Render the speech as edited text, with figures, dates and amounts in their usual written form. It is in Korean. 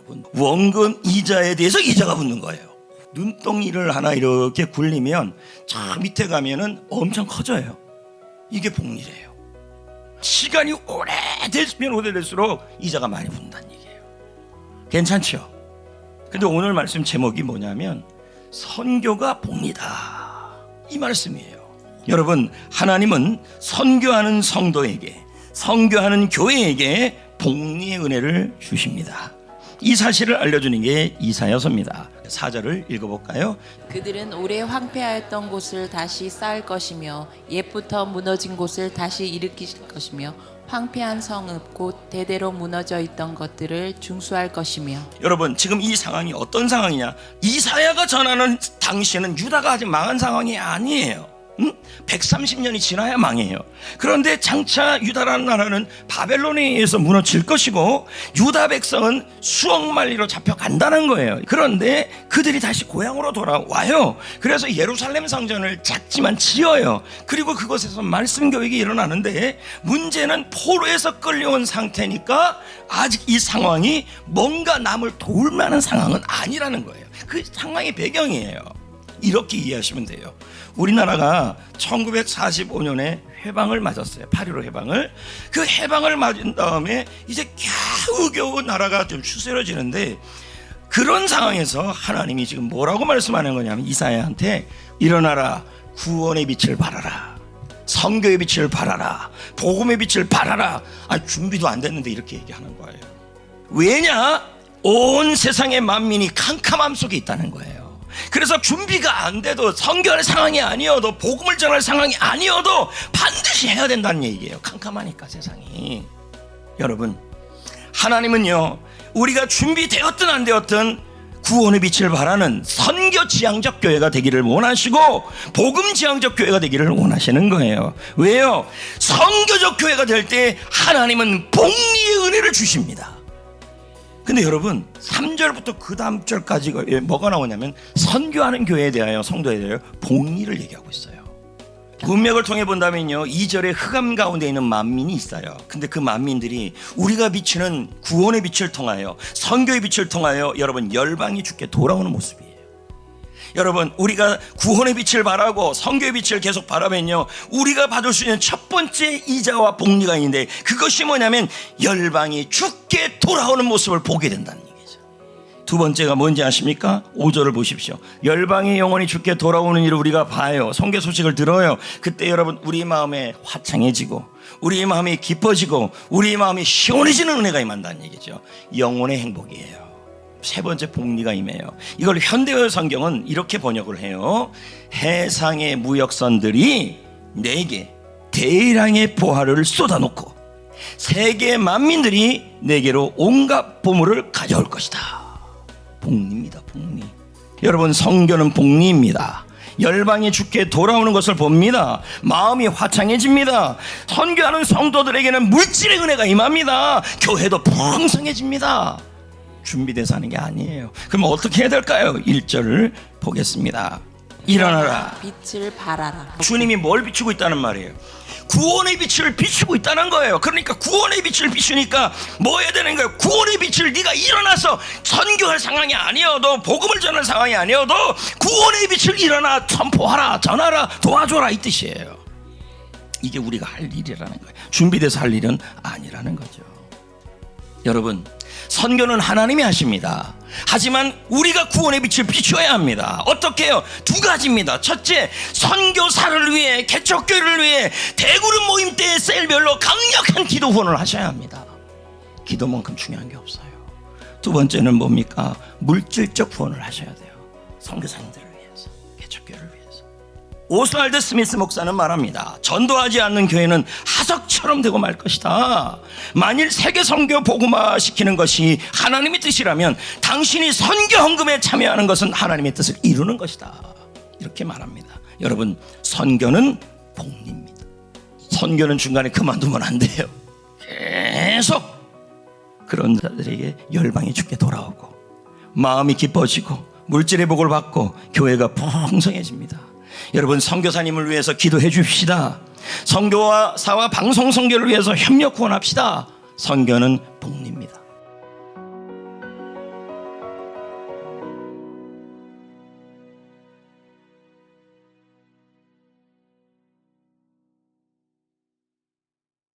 여러분, 원금 이자에 대해서 이자가 붙는 거예요. 눈덩이를 하나 이렇게 굴리면 저 밑에 가면은 엄청 커져요. 이게 복리래요. 시간이 오래되면 오래될수록 이자가 많이 붙는다는 얘기예요. 괜찮죠? 근데 오늘 말씀 제목이 뭐냐면 선교가 복리다, 이 말씀이에요. 여러분, 하나님은 선교하는 성도에게, 선교하는 교회에게 복리의 은혜를 주십니다. 이 사실을 알려주는 게 이사야서입니다. 4절을 읽어볼까요? 그들은 오래 황폐하였던 곳을 다시 쌓을 것이며 옛부터 무너진 곳을 다시 일으키실 것이며 황폐한 성읍 곧 대대로 무너져 있던 것들을 중수할 것이며. 여러분, 지금 이 상황이 어떤 상황이냐? 이사야가 전하는 당시에는 유다가 아직 망한 상황이 아니에요. 130년이 지나야 망해요. 그런데 장차 유다라는 나라는 바벨론에 의해서 무너질 것이고 유다 백성은 수억만리로 잡혀간다는 거예요. 그런데 그들이 다시 고향으로 돌아와요. 그래서 예루살렘 성전을 작지만 지어요. 그리고 그곳에서 말씀 교육이 일어나는데 문제는 포로에서 끌려온 상태니까 아직 이 상황이 뭔가 남을 도울 만한 상황은 아니라는 거예요. 그 상황의 배경이에요. 이렇게 이해하시면 돼요. 우리나라가 1945년에 해방을 맞았어요. 8.15 해방을. 그 해방을 맞은 다음에 이제 겨우겨우 나라가 좀 추스러지는데, 그런 상황에서 하나님이 지금 뭐라고 말씀하는 거냐면 이사야한테 일어나라, 구원의 빛을 발하라, 선교의 빛을 발하라, 복음의 빛을 발하라. 준비도 안 됐는데 이렇게 얘기하는 거예요. 왜냐? 온 세상의 만민이 캄캄함 속에 있다는 거예요. 그래서 준비가 안 돼도, 선교할 상황이 아니어도, 복음을 전할 상황이 아니어도 반드시 해야 된다는 얘기예요. 캄캄하니까 세상이. 여러분, 하나님은요, 우리가 준비되었든 안 되었든 구원의 빛을 바라는 선교 지향적 교회가 되기를 원하시고 복음 지향적 교회가 되기를 원하시는 거예요. 왜요? 선교적 교회가 될 때 하나님은 복리의 은혜를 주십니다. 근데 여러분, 3절부터 그 다음 절까지 뭐가 나오냐면 선교하는 교회에 대하여, 성도에 대하여 복리를 얘기하고 있어요. 문맥을 통해 본다면요, 2절에 흑암 가운데 있는 만민이 있어요. 근데 그 만민들이 우리가 비추는 구원의 빛을 통하여, 선교의 빛을 통하여 여러분 열방이 주께 돌아오는 모습이에요. 여러분, 우리가 구원의 빛을 바라고 선교의 빛을 계속 바라면요, 우리가 받을 수 있는 첫 번째 이자와 복리가 있는데, 그것이 뭐냐면 열방이 주께 돌아오는 모습을 보게 된다는 얘기죠. 두 번째가 뭔지 아십니까? 5절을 보십시오. 열방이 영원히 주께 돌아오는 일을 우리가 봐요. 선교 소식을 들어요. 그때 여러분, 우리 마음에 화창해지고 우리 마음이 기뻐지고 우리 마음이 시원해지는 은혜가 임한다는 얘기죠. 영혼의 행복이에요. 세 번째, 복리가 임해요. 이걸 현대어 성경은 이렇게 번역을 해요. 해상의 무역선들이 내게 대량의 보화를 쏟아놓고 세계 만민들이 내게로 온갖 보물을 가져올 것이다. 복리입니다. 복리. 여러분, 선교는 복리입니다. 열방이 주께 돌아오는 것을 봅니다. 마음이 화창해집니다. 선교하는 성도들에게는 물질의 은혜가 임합니다. 교회도 풍성해집니다. 준비돼서 하는 게 아니에요. 그럼 어떻게 해야 될까요? 1절을 보겠습니다. 일어나라, 빛을 발하라. 주님이 뭘 비추고 있다는 말이에요? 구원의 빛을 비추고 있다는 거예요. 그러니까 구원의 빛을 비추니까 뭐 해야 되는 거예요? 구원의 빛을 네가 일어나서 선교할 상황이 아니어도, 복음을 전할 상황이 아니어도 구원의 빛을 일어나 선포하라, 전하라, 도와줘라, 이 뜻이에요. 이게 우리가 할 일이라는 거예요. 준비돼서 할 일은 아니라는 거죠. 여러분, 선교는 하나님이 하십니다. 하지만 우리가 구원의 빛을 비추어야 합니다. 어떻게 해요? 두 가지입니다. 첫째, 선교사를 위해, 개척교회를 위해 대그룹 모임 때 셀별로 강력한 기도 후원을 하셔야 합니다. 기도만큼 중요한 게 없어요. 두 번째는 뭡니까? 물질적 후원을 하셔야 돼요. 선교사님들을 위해서, 개척교회를 위해서. 오스왈드 스미스 목사는 말합니다. 전도하지 않는 교회는 하석처럼 되고 말 것이다. 만일 세계 선교 복음화 시키는 것이 하나님의 뜻이라면 당신이 선교 헌금에 참여하는 것은 하나님의 뜻을 이루는 것이다. 이렇게 말합니다. 여러분, 선교는 복리입니다. 선교는 중간에 그만두면 안 돼요. 계속 그런 자들에게 열방이 주께 돌아오고 마음이 기뻐지고 물질의 복을 받고 교회가 풍성해집니다. 여러분, 선교사님을 위해서 기도해 줍시다. 선교사와 방송 선교를 위해서 협력 후원합시다. 선교는 복리.